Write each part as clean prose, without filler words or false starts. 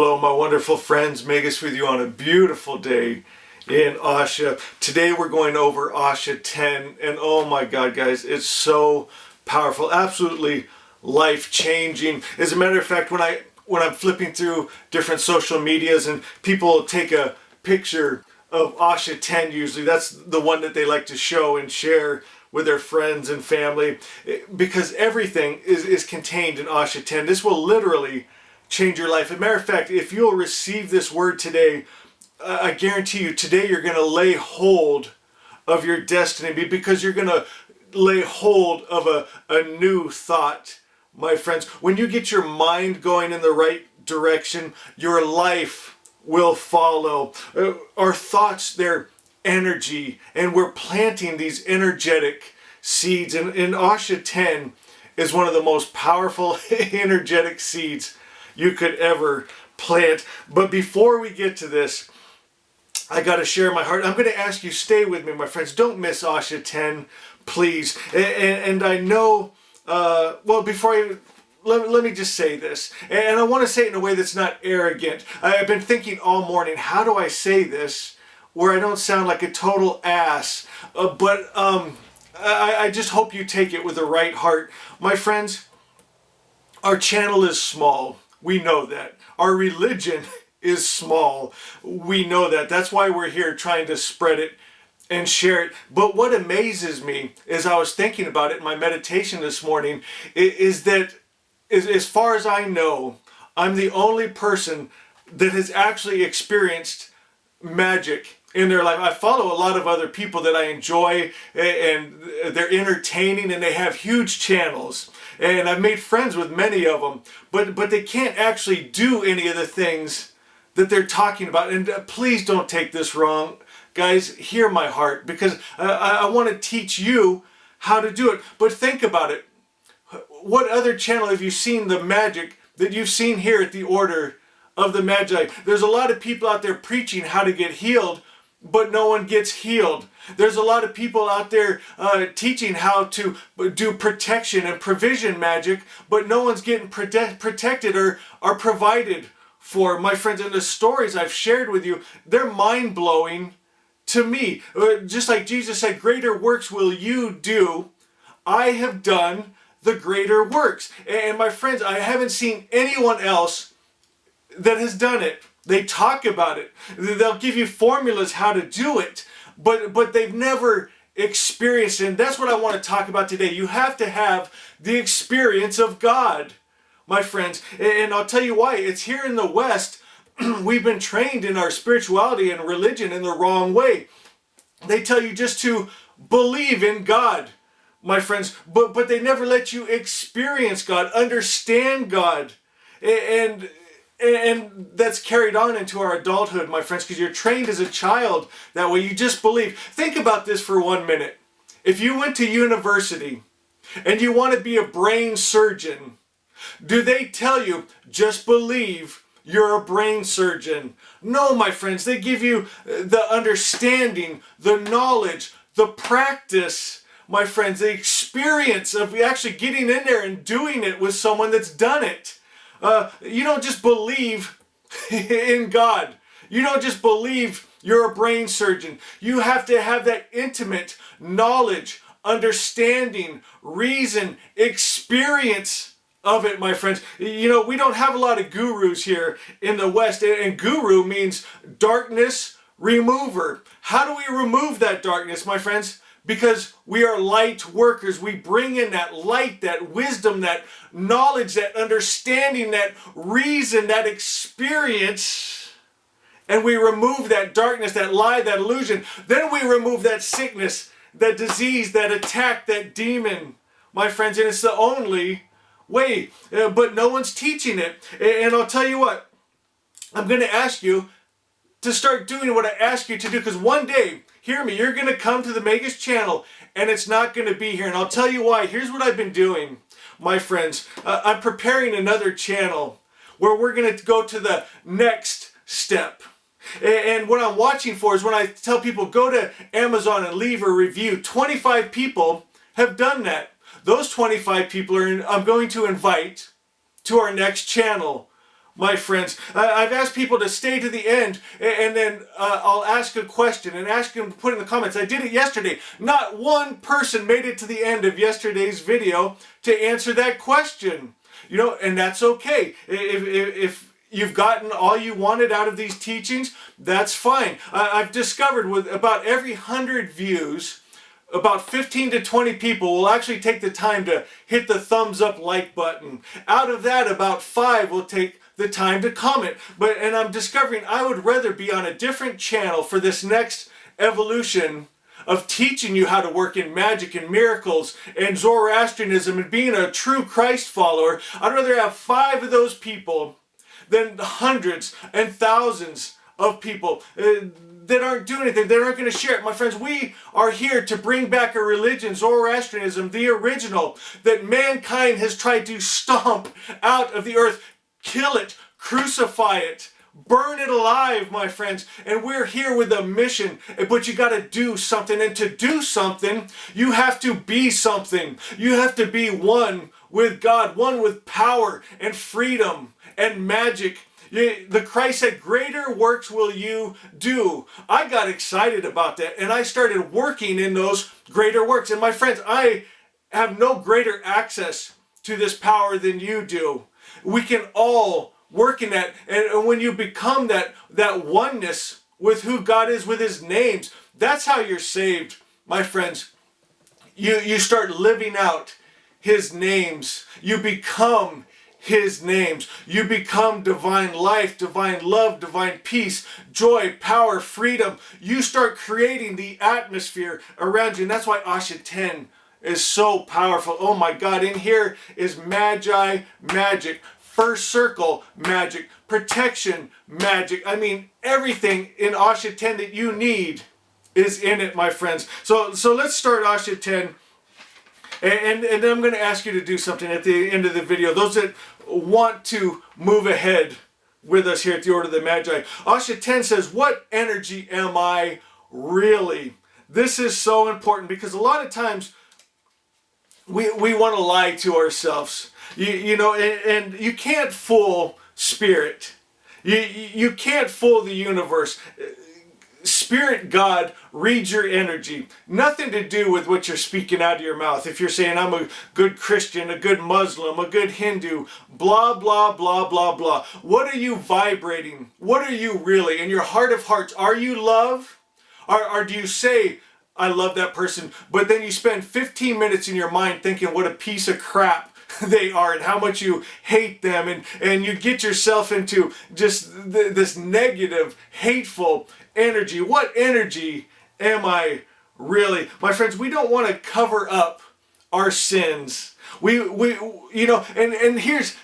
Hello, my wonderful friends. Magus with you on a beautiful day in Asha. Today we're going over Asha 10, and oh my God, guys, it's so powerful, absolutely life-changing. As a matter of fact, when I'm flipping through different social medias and people take a picture of Asha 10, usually that's the one that they like to show and share with their friends and family, because everything is contained in Asha 10. This will literally change your life. As a matter of fact, if you'll receive this word today, I guarantee you today you're going to lay hold of your destiny, because you're going to lay hold of a new thought, my friends. When you get your mind going in the right direction, your life will follow. Our thoughts, they're energy, and we're planting these energetic seeds. And Asha 10 is one of the most powerful energetic seeds you could ever plant. But before we get to this, I got to share my heart. I'm going to ask you, stay with me, my friends. Don't miss Asha 10, please. And I know, let me just say this. And I want to say it in a way that's not arrogant. I've been thinking all morning, how do I say this where I don't sound like a total ass? I just hope you take it with the right heart. My friends, our channel is small. We know that. Our religion is small. We know that. That's why we're here trying to spread it and share it. But what amazes me, as I was thinking about it in my meditation this morning, is that as far as I know, I'm the only person that has actually experienced magic in their life. I follow a lot of other people that I enjoy, and they're entertaining, and they have huge channels. And I've made friends with many of them, but they can't actually do any of the things that they're talking about. And please don't take this wrong, guys. Hear my heart, because I want to teach you how to do it. But think about it. What other channel have you seen the magic that you've seen here at the Order of the Magi? There's a lot of people out there preaching how to get healed, but no one gets healed. There's a lot of people out there teaching how to do protection and provision magic, but no one's getting protected or provided for. My friends, and the stories I've shared with you, they're mind-blowing to me. Just like Jesus said, greater works will you do. I have done the greater works. And my friends, I haven't seen anyone else that has done it. They talk about it. They'll give you formulas how to do it, but they've never experienced it. And that's what I want to talk about today. You have to have the experience of God, my friends. And I'll tell you why. It's here in the West, we've been trained in our spirituality and religion in the wrong way. They tell you just to believe in God, my friends, but they never let you experience God, understand God. And that's carried on into our adulthood, my friends, because you're trained as a child that way. You just believe. Think about this for 1 minute. If you went to university and you want to be a brain surgeon, do they tell you, just believe you're a brain surgeon? No, my friends. They give you the understanding, the knowledge, the practice, my friends, the experience of actually getting in there and doing it with someone that's done it. You don't just believe in God. You don't just believe you're a brain surgeon. You have to have that intimate knowledge, understanding, reason, experience of it, my friends. You know, we don't have a lot of gurus here in the West, and guru means darkness remover. How do we remove that darkness, my friends? Because we are light workers. We bring in that light, that wisdom, that knowledge, that understanding, that reason, that experience, and we remove that darkness, that lie, that illusion. Then we remove that sickness, that disease, that attack, that demon, my friends. And it's the only way, but no one's teaching it. And I'll tell you what, I'm going to ask you to start doing what I ask you to do, because one day, hear me, you're going to come to the Magus channel and it's not going to be here. And I'll tell you why. Here's what I've been doing, my friends. I'm preparing another channel where we're going to go to the next step. And what I'm watching for is when I tell people, go to Amazon and leave a review. 25 people have done that. Those 25 people I'm going to invite to our next channel, my friends. I've asked people to stay to the end, and then I'll ask a question and ask them to put in the comments. I did it yesterday. Not one person made it to the end of yesterday's video to answer that question. You know, and that's okay. If you've gotten all you wanted out of these teachings, that's fine. I've discovered with about every 100 views, about 15 to 20 people will actually take the time to hit the thumbs up like button. Out of that, about 5 will take the time to comment. And I'm discovering I would rather be on a different channel for this next evolution of teaching you how to work in magic and miracles and Zoroastrianism and being a true Christ follower. I'd rather have 5 of those people than the hundreds and thousands of people that aren't doing anything, that aren't going to share it. My friends, we are here to bring back a religion, Zoroastrianism, the original, that mankind has tried to stomp out of the earth, kill it, crucify it, burn it alive, my friends. And we're here with a mission, but you got to do something. And to do something, you have to be something. You have to be one with God, one with power and freedom and magic. The Christ said, greater works will you do. I got excited about that, and I started working in those greater works. And my friends, I have no greater access to this power than you do. We can all work in that. And when you become that oneness with who God is, with his names, that's how you're saved, my friends. You start living out his names. You become his names. You become divine life, divine love, divine peace, joy, power, freedom. You start creating the atmosphere around you. And that's why Asha 10 is so powerful. Oh my God, in here is Magi magic, first circle magic, protection magic. I mean, everything in Asha 10 that you need is in it, my friends. So let's start Asha 10. And then I'm going to ask you to do something at the end of the video. Those that want to move ahead with us here at the Order of the Magi. Asha 10 says, what energy am I really? This is so important because a lot of times we want to lie to ourselves. You know, and you can't fool spirit. You can't fool the universe. Spirit God reads your energy. Nothing to do with what you're speaking out of your mouth. If you're saying, I'm a good Christian, a good Muslim, a good Hindu, blah, blah, blah, blah, blah. What are you vibrating? What are you really? In your heart of hearts, are you love? Or do you say, I love that person, but then you spend 15 minutes in your mind thinking what a piece of crap they are and how much you hate them, and you get yourself into just this negative, hateful energy. What energy am I really? My friends, we don't want to cover up our sins. We you know, and here's,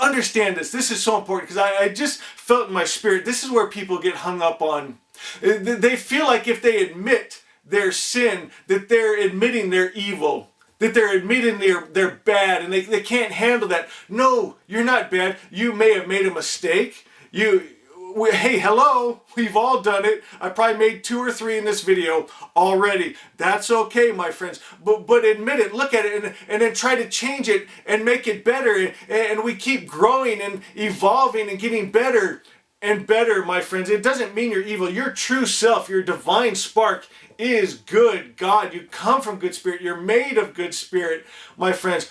understand this. This is so important because I just felt in my spirit, this is where people get hung up on. They feel like if they admit their sin, that they're admitting their evil, that they're admitting they're bad, and they can't handle that. No, you're not bad. You may have made a mistake. Hey, hello, we've all done it. I probably made 2 or 3 in this video already. That's okay, my friends. But admit it, look at it, and then try to change it and make it better. And we keep growing and evolving and getting better and better, my friends. It doesn't mean you're evil. Your true self, your divine spark is good. God, you come from good spirit. You're made of good spirit, my friends.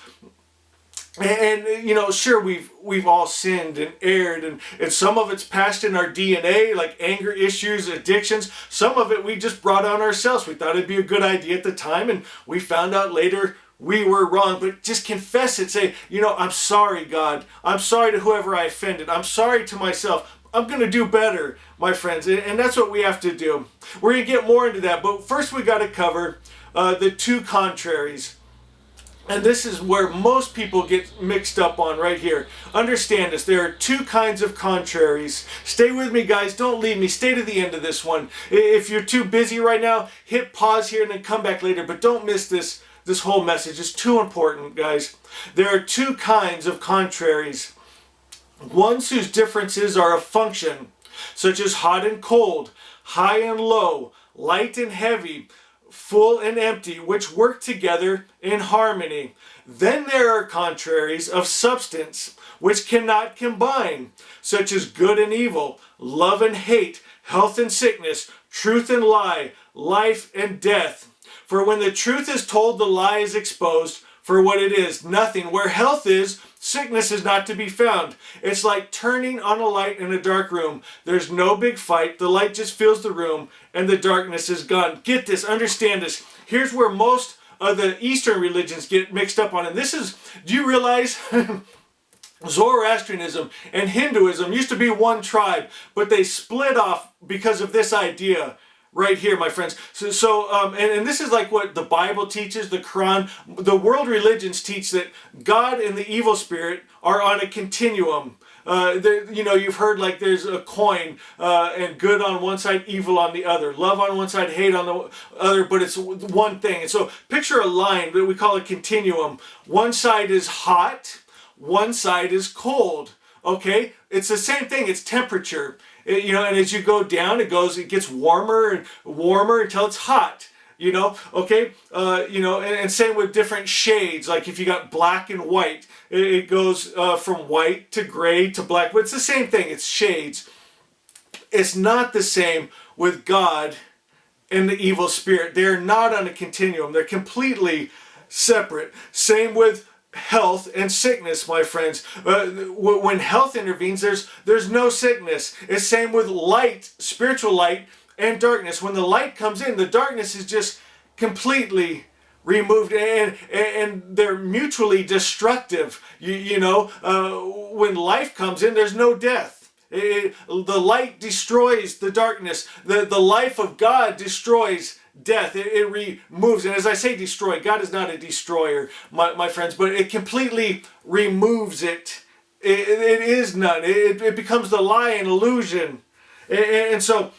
And you know, sure, we've all sinned and erred, and some of it's passed in our DNA, like anger issues, addictions. Some of it we just brought on ourselves. We thought it'd be a good idea at the time, and we found out later we were wrong. But just confess it. Say, you know, I'm sorry, God. I'm sorry to whoever I offended. I'm sorry to myself. I'm going to do better, my friends. And that's what we have to do. We're going to get more into that. But first we got to cover the 2 contraries. And this is where most people get mixed up on right here. Understand this. There are 2 kinds of contraries. Stay with me, guys. Don't leave me. Stay to the end of this one. If you're too busy right now, hit pause here and then come back later. But don't miss this whole message. It's too important, guys. There are 2 kinds of contraries. Ones whose differences are of function, such as hot and cold, high and low, light and heavy, full and empty, which work together in harmony. Then there are contraries of substance, which cannot combine, such as good and evil, love and hate, health and sickness, truth and lie, life and death. For when the truth is told, the lie is exposed for what it is, nothing. Where health is, sickness is not to be found. It's like turning on a light in a dark room. There's no big fight. The light just fills the room and the darkness is gone. Get this, understand this. Here's where most of the Eastern religions get mixed up on. And this is, do you realize Zoroastrianism and Hinduism used to be one tribe, but they split off because of this idea right here, my friends. And this is like what the Bible teaches, the Quran. The world religions teach that God and the evil spirit are on a continuum. You've heard like there's a coin and good on one side, evil on the other. Love on one side, hate on the other, but it's one thing. And so picture a line that we call a continuum. One side is hot, one side is cold. Okay? It's the same thing. It's temperature. And as you go down, it gets warmer and warmer until it's hot. Okay? And same with different shades. Like if you got black and white, it goes from white to gray to black. But it's the same thing. It's shades. It's not the same with God and the evil spirit. They're not on a continuum. They're completely separate. Same with health and sickness, my friends. When health intervenes, there's no sickness. It's same with light, spiritual light, and darkness. When the light comes in, the darkness is just completely removed, and they're mutually destructive. When life comes in, there's no death. The light destroys the darkness. The life of God destroys death. It removes, and as I say destroy, God is not a destroyer, my friends, but it completely removes it. It is none. It becomes the lie and illusion. And so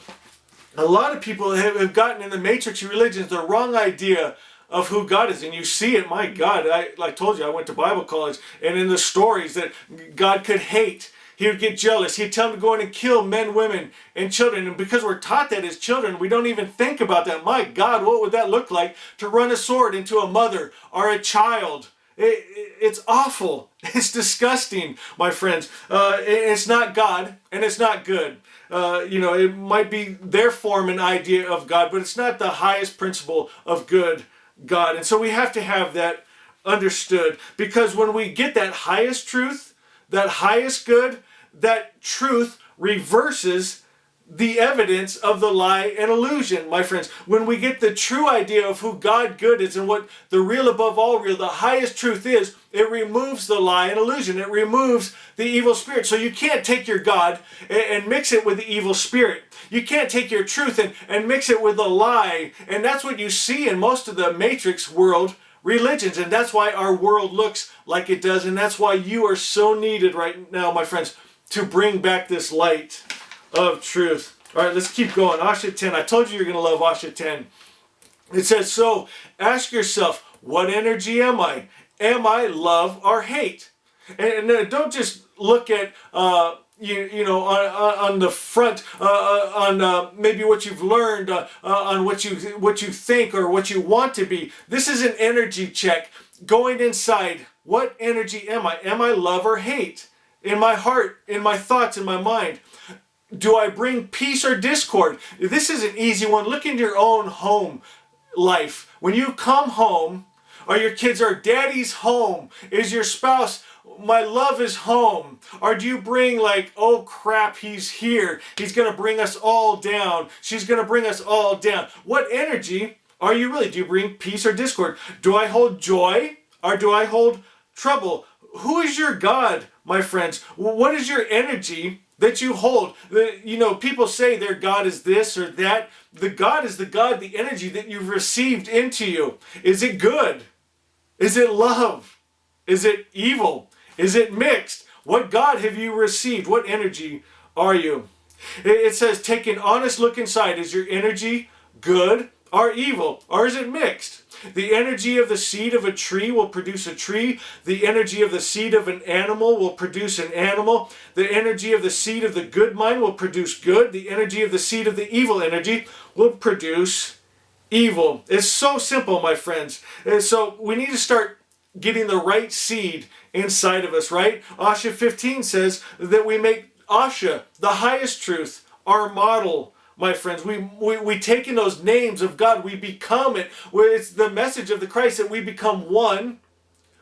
a lot of people have gotten in the matrix of religions the wrong idea of who God is. And you see it, my God, I told you, I went to Bible college, and in the stories that God could hate, he would get jealous. He'd tell them to go in and kill men, women, and children. And because we're taught that as children, we don't even think about that. My God, what would that look like to run a sword into a mother or a child? It's awful. It's disgusting, my friends. It's not God, and it's not good. It might be their form and idea of God, but it's not the highest principle of good God. And so we have to have that understood, because when we get that highest truth, that highest good, that truth reverses the evidence of the lie and illusion, my friends. When we get the true idea of who God good is and what the real above all real, the highest truth is, it removes the lie and illusion. It removes the evil spirit. So you can't take your God and mix it with the evil spirit. You can't take your truth and mix it with the lie. And that's what you see in most of the matrix world religions. And that's why our world looks like it does. And that's why you are so needed right now, my friends, to bring back this light of truth. All right, let's keep going. Asha 10. I told you you're going to love Asha 10. It says, so ask yourself, what energy am I? Am I love or hate? And don't just look at, on the front, on maybe what you've learned, on what you think or what you want to be. This is an energy check. Going inside, what energy am I? Am I love or hate? In my heart, in my thoughts, in my mind. Do I bring peace or discord? This is an easy one. Look in your own home life. When you come home, or your kids are, daddy's home. Is your spouse, my love is home? Or do you bring like, oh crap, he's here. He's going to bring us all down. She's going to bring us all down. What energy are you really? Do you bring peace or discord? Do I hold joy or do I hold trouble? Who is your God, my friends? What is your energy that you hold? People say their God is this or that. The God is the God, the energy that you've received into you. Is it good? Is it love? Is it evil? Is it mixed? What God have you received? What energy are you? It says, take an honest look inside. Is your energy good or evil? Or is it mixed? The energy of the seed of a tree will produce a tree. The energy of the seed of an animal will produce an animal. The energy of the seed of the good mind will produce good. The energy of the seed of the evil energy will produce evil. It's so simple, my friends. And so we need to start getting the right seed inside of us, right? Asha 15 says that we make Asha, the highest truth, our model, my friends. We take in those names of God, we become it. It's the message of the Christ that we become one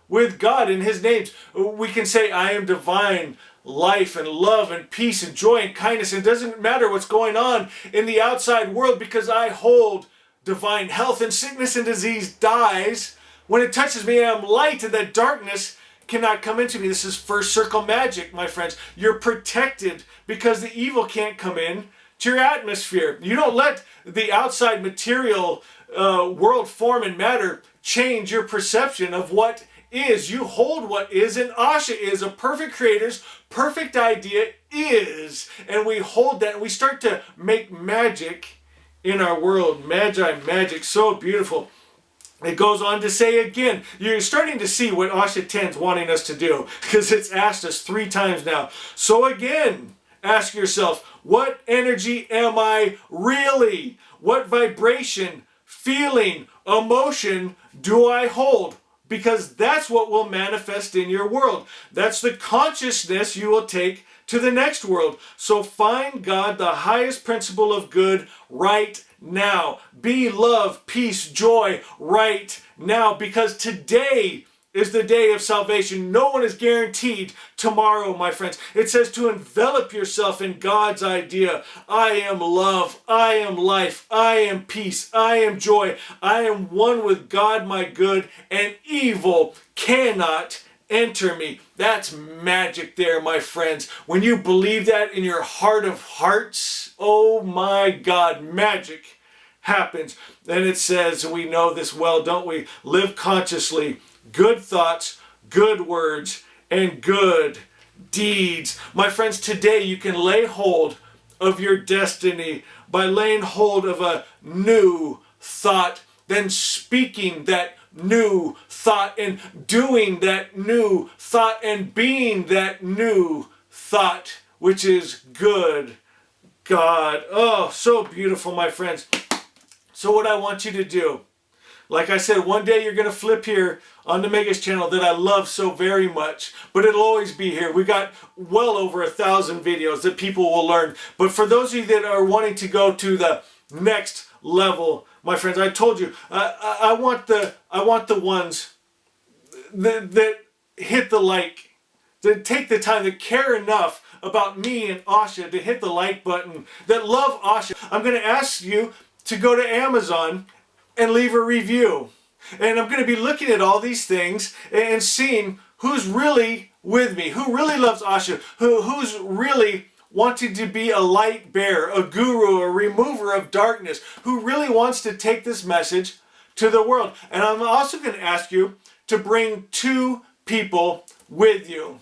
with God in his names. We can say, I am divine life and love and peace and joy and kindness. It doesn't matter what's going on in the outside world because I hold divine health, and sickness and disease dies when it touches me. I am light, and that darkness cannot come into me. This is first circle magic, my friends. You're protected because the evil can't come in to your atmosphere. You don't let the outside material world, form and matter change your perception of what is. You hold what is, and Asha is a perfect creator's perfect idea is, and we hold that and we start to make magic in our world. Magic, so beautiful. It goes on to say again, you're starting to see what Asha 10 is wanting us to do, because it's asked us 3 times now. So again, ask yourself, what energy am I really? What vibration, feeling, emotion do I hold? Because that's what will manifest in your world. That's the consciousness you will take to the next world. So find God, the highest principle of good, right now. Be love, peace, joy right now. Because today is the day of salvation. No one is guaranteed tomorrow, my friends. It says to envelop yourself in God's idea. I am love. I am life. I am peace. I am joy. I am one with God, my good, and evil cannot enter me. That's magic there, my friends. When you believe that in your heart of hearts, oh my God, magic happens. And it says, we know this well, don't we? Live consciously. Good thoughts, good words, and good deeds. My friends, today you can lay hold of your destiny by laying hold of a new thought, then speaking that new thought and doing that new thought and being that new thought, which is good. God, oh, so beautiful, my friends. So what I want you to do, like I said, one day you're going to flip here on the Magus channel that I love so very much, but it'll always be here. We got well over 1,000 videos that people will learn. But for those of you that are wanting to go to the next level, my friends, I told you, I want the ones that hit the like, that take the time, that care enough about me and Asha to hit the like button, that love Asha. I'm going to ask you to go to Amazon and leave a review. And I'm going to be looking at all these things and seeing who's really with me, who really loves Asha, who's really wanting to be a light bearer, a guru, a remover of darkness, who really wants to take this message to the world. And I'm also going to ask you to bring 2 people with you,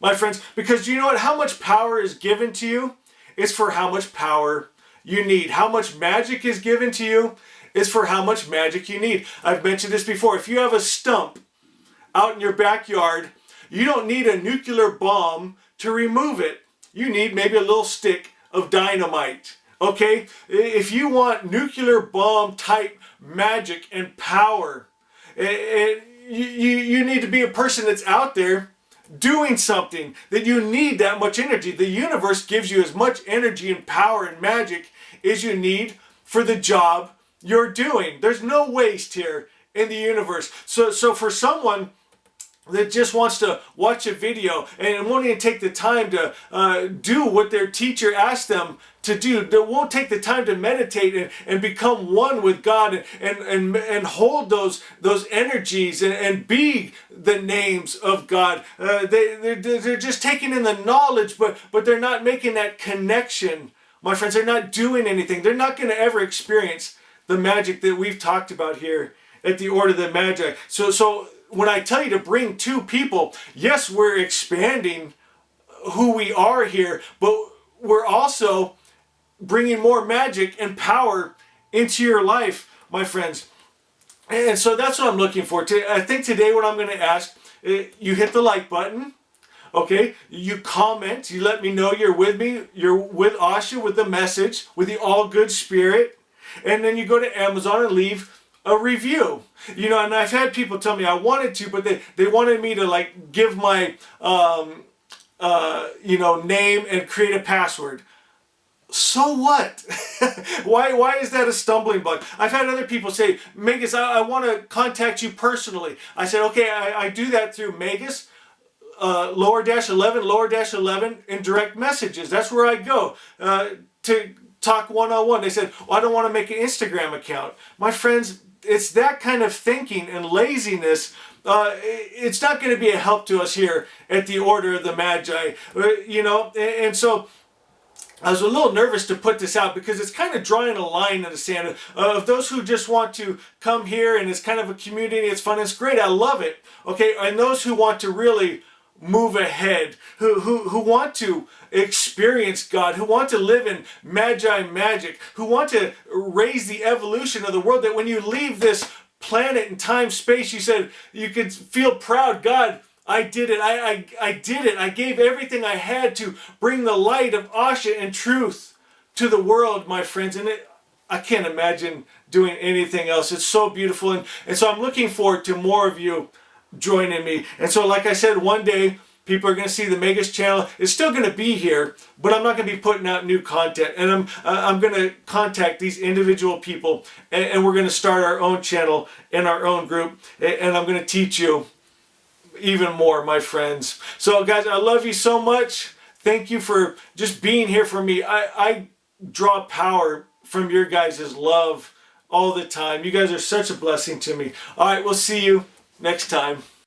my friends, because you know what? How much power is given to you is for how much power you need. How much magic is given to you is for how much magic you need. I've mentioned this before. If you have a stump out in your backyard, you don't need a nuclear bomb to remove it. You need maybe a little stick of dynamite. Okay? If you want nuclear bomb type magic and power, you need to be a person that's out there doing something, that you need that much energy. The universe gives you as much energy and power and magic as you need for the job you're doing. There's no waste here in the universe. So for someone that just wants to watch a video and won't even take the time to do what their teacher asked them to do, that won't take the time to meditate and become one with God and hold those energies and be the names of God. They're just taking in the knowledge, but they're not making that connection. My friends, they're not doing anything. They're not going to ever experience the magic that we've talked about here at the Order of the Magi. So when I tell you to bring 2 people, yes, we're expanding who we are here, but we're also bringing more magic and power into your life, my friends. And so that's what I'm looking for. I think today what I'm going to ask, you hit the like button, okay? You comment, you let me know you're with me, you're with Asha, with the message, with the all good spirit. And then you go to Amazon and leave a review. You know, and I've had people tell me I wanted to, but they wanted me to like give my you know, name and create a password. So what? Why is that a stumbling block? I've had other people say, Magus, I want to contact you personally. I said, okay, I do that through Magus, _11 in direct messages. That's where I go to talk one-on-one. They said, I don't want to make an Instagram account. My friends, it's that kind of thinking and laziness. It's not going to be a help to us here at the Order of the Magi. You know, and so I was a little nervous to put this out because it's kind of drawing a line in the sand of those who just want to come here and it's kind of a community, it's fun, it's great, I love it. Okay, and those who want to really move ahead, who want to experience God, who want to live in Magi magic, who want to raise the evolution of the world, that when you leave this planet and time space, you said you could feel proud. God, I did it. I did it. I gave everything I had to bring the light of Asha and truth to the world, my friends. And I can't imagine doing anything else. It's so beautiful. And so I'm looking forward to more of you joining me. And so, like I said, one day people are going to see the Magus channel. It's still going to be here, but I'm not going to be putting out new content. And I'm going to contact these individual people, and we're going to start our own channel and our own group. And I'm going to teach you even more, my friends. So guys, I love you so much. Thank you for just being here for me. I draw power from your guys' love all the time. You guys are such a blessing to me. All right, we'll see you next time.